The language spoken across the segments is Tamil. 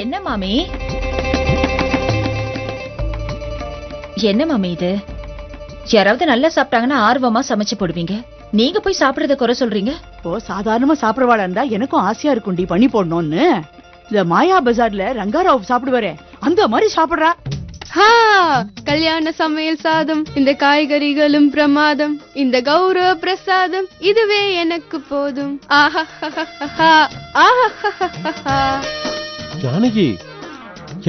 என்ன மாமி, என்ன மாமி இது? யாராவது நல்லா சாப்பிட்டாங்கன்னா ஆர்வமா சமைச்சு போடுவீங்க, நீங்க போய் சாப்பிடுறத குறை சொல்றீங்க. இப்போ சாதாரணமா சாப்பிடுவாளா இருந்தா எனக்கும் ஆசையா இருக்கும்டி பண்ணி போடணும்னு. இந்த மாயா பஜார்ல ரங்காராவ் சாப்பிடுவாரே அந்த மாதிரி சாப்பிடுறா. கல்யாண சமையல் சாதம், இந்த காய்கறிகளும் பிரமாதம், இந்த கௌரவ பிரசாதம் இதுவே எனக்கு போதும். ஜானகி,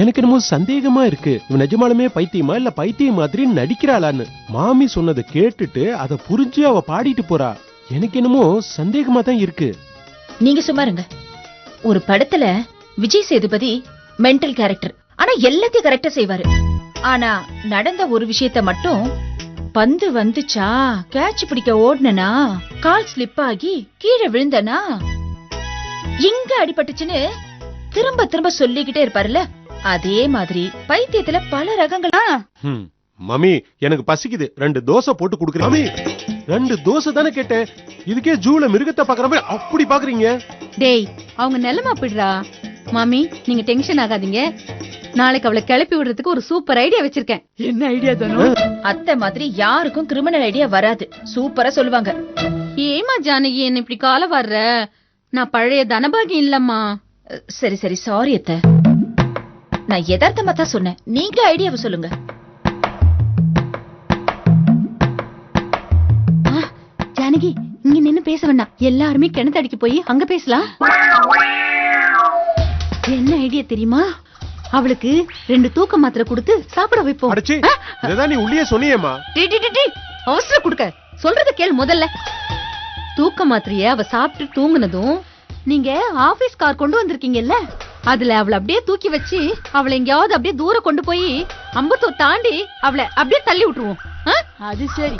எனக்கு என்னமோ சந்தேகமா இருக்கு. இவன் நிஜமாலுமே பைத்தியமா இல்ல பைத்தியம் மாதிரி நடிக்கிறாளான்னு. மாமி சொன்னதை கேட்டுட்டு அதை புரிஞ்சு அவ பாடிட்டு போறா. எனக்கு என்னமோ சந்தேகமா தான் இருக்கு. நீங்க சும்மா இருங்க. ஒரு படத்துல விஜய் சேதுபதி மென்டல் கேரக்டர், ஆனா எல்லாத்தையும் கரெக்டா செய்வாரு. ஆனா நடந்த ஒரு விஷயத்த மட்டும், பந்து வந்துச்சா கேட்ச் பிடிக்க ஓடுனா கால் ஸ்லிப் ஆகி கீழே விழுந்தனா இங்க அடிபட்டுச்சுன்னு திரும்ப திரும்ப சொல்லிக்கிட்டே இருப்பாருல்ல, அதே மாதிரி பைத்தியத்துல பல ரகங்கள். மம்மி, எனக்கு பசிக்குது, 2 தோசை போட்டு குடுக்குறேன். மம்மி, 2 தோசை தானே கேட்டேன், இதுக்கே ஜூல மிருகத்தை பாக்குற மாதிரி அப்படி பாக்குறீங்க. டேய், அவங்க நிலைமை அப்படிடா. மாமி, நீங்க டென்ஷன் ஆகாதீங்க. நாளைக்கு அவளை கிளப்பி விடுறதுக்கு ஒரு சூப்பர் ஐடியா வச்சிருக்கேன். என்ன ஐடியா தானோ? அத்தை மாதிரி யாருக்கும் கிரிமினல் ஐடியா வராது, சூப்பரா சொல்லுவாங்க. ஏமா ஜானகி என்ன இப்படி கால வர்ற? நான் பழைய தனபாகியம் இல்லம்மா. சரி சரி, சாரி அத்தை, நான் யதார்த்தமா தான் சொன்னேன், நீங்க ஐடியாவை சொல்லுங்க. ஜானகி, இங்க நின்னு பேச வேண்டாம், எல்லாருமே கிணத்தடிக்கு போய் அங்க பேசலாம். என்ன ஐடியா தெரியுமா? அவளுக்கு 2 தூக்க மாத்திரை கொடுத்து சாப்பிட வைப்போம். அடச்சி, இததான் நீ உள்ளே சொன்னியேமா. அவசரம் கொடுக்க, சொல்றத கேள் முதல்ல. தூக்க மாத்திரைய அவ சாப்பிட்டு தூங்குனதும் நீங்க ஆபீஸ் கார் கொண்டு வந்திருக்கீங்கல்ல, அதுல அவளை அப்படியே தூக்கி வச்சு அவளை எங்கயாவது அப்படியே தூரம் கொண்டு போய் அம்பத்தூர் தாண்டி அவளை அப்படியே தள்ளி விட்டுருவோம். அது சரி.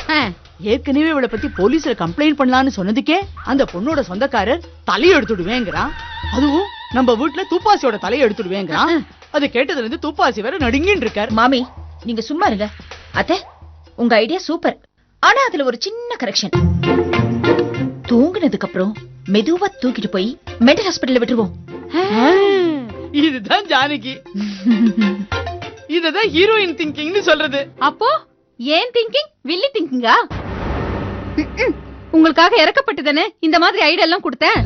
ஏற்கனவே இவளை பத்தி போலீஸ்ல கம்ப்ளைண்ட் பண்ணலாம்னு சொன்னதுக்கே அந்த பொண்ணோட சொந்தக்காரர் தலையை எடுத்துடுவேங்கிறான். அதுவும் நம்ம வீட்டுல தூப்பாசியோட தலையை எடுத்துடுவேங்கிறான். அது கேட்டதுல இருந்து தூப்பாசி வேற நடுங்கின்னு இருக்கார். மாமி, நீங்க சும்மா இருங்க. அத்தை, உங்க ஐடியா சூப்பர், ஆனா அதுல ஒரு சின்ன கரெக்ஷன். தூங்குனதுக்கு அப்புறம் மெதுவா தூக்கிட்டு போய் மென்டல் ஹாஸ்பிடல்ல விட்டுருவோம். இதுதான் ஜானகி, இததான் ஹீரோயின் திங்கிங்னு சொல்றது. அப்போ ஏன் திங்கிங் வில்லி திங்கிங்கா? உங்களுக்காக இறக்கப்பட்டுதானே இந்த மாதிரி ஐடியா எல்லாம் கொடுத்தேன்.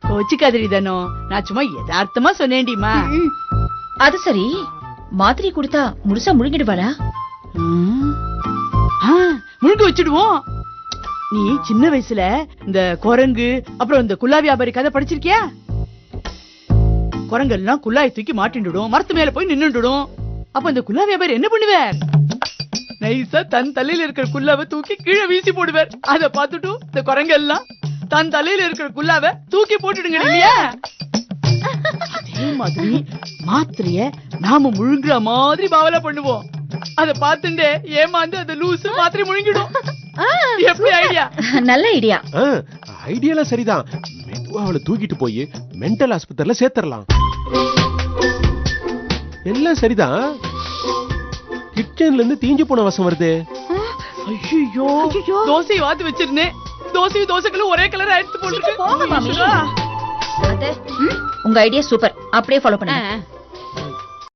கோச்சிக்காதடி தானோ, நான் சும்மா யதார்த்தமா சொன்னேன்டிமா. அது சரி, மாத்திரை கொடுத்தா முழுசா முழுங்கிடுவாளா? முழுங்க வச்சிடுவோம். நீ சின்ன வயசுல இந்த குரங்கு அப்புறம் இந்த குல்லா வியாபாரி கதை படிச்சிருக்கியா? குரங்கெல்லாம் குல்லாயை தூக்கி மாட்டிண்டுடும், மரத்து மேல போய் நின்னுடும். அப்ப இந்த குல்லா வியாபாரி என்ன பண்ணுவார்? நைசா தன் தலையில இருக்கிற குல்லாவை தூக்கி கீழே வீசி போடுவார். அத பாத்துட்டு இந்த குரங்கெல்லாம் தன் தலையில இருக்கிற குல்லாவை தூக்கி போட்டுடுங்க இல்லையா? அதே மாதிரி மாத்திரைய நாம முழுங்குற மாதிரி பாவலா பண்ணுவோம். அத பாத்துட்டே ஏமாந்து அந்த லூசு மாத்திரை முழுங்கிடும். எப்படி ஐடியா? நல்ல ஐடியா. ஐடியாலாம் சரிதான். மெதுவா அவளை தூக்கிட்டு போய் மென்டல் ஆஸ்பத்திரியில சேர்த்தரலாம். எல்லாம் சரிதான். கிச்சன்ல இருந்து தீஞ்சு போன வாசம் வருது. ஐயோ, தோசை வாத்து வச்சிருந்தேன். தோசைகளும் ஒரே கலர் எடுத்து போட்டு உங்க ஐடியா சூப்பர், அப்படியே ஃபாலோ பண்ணுங்க.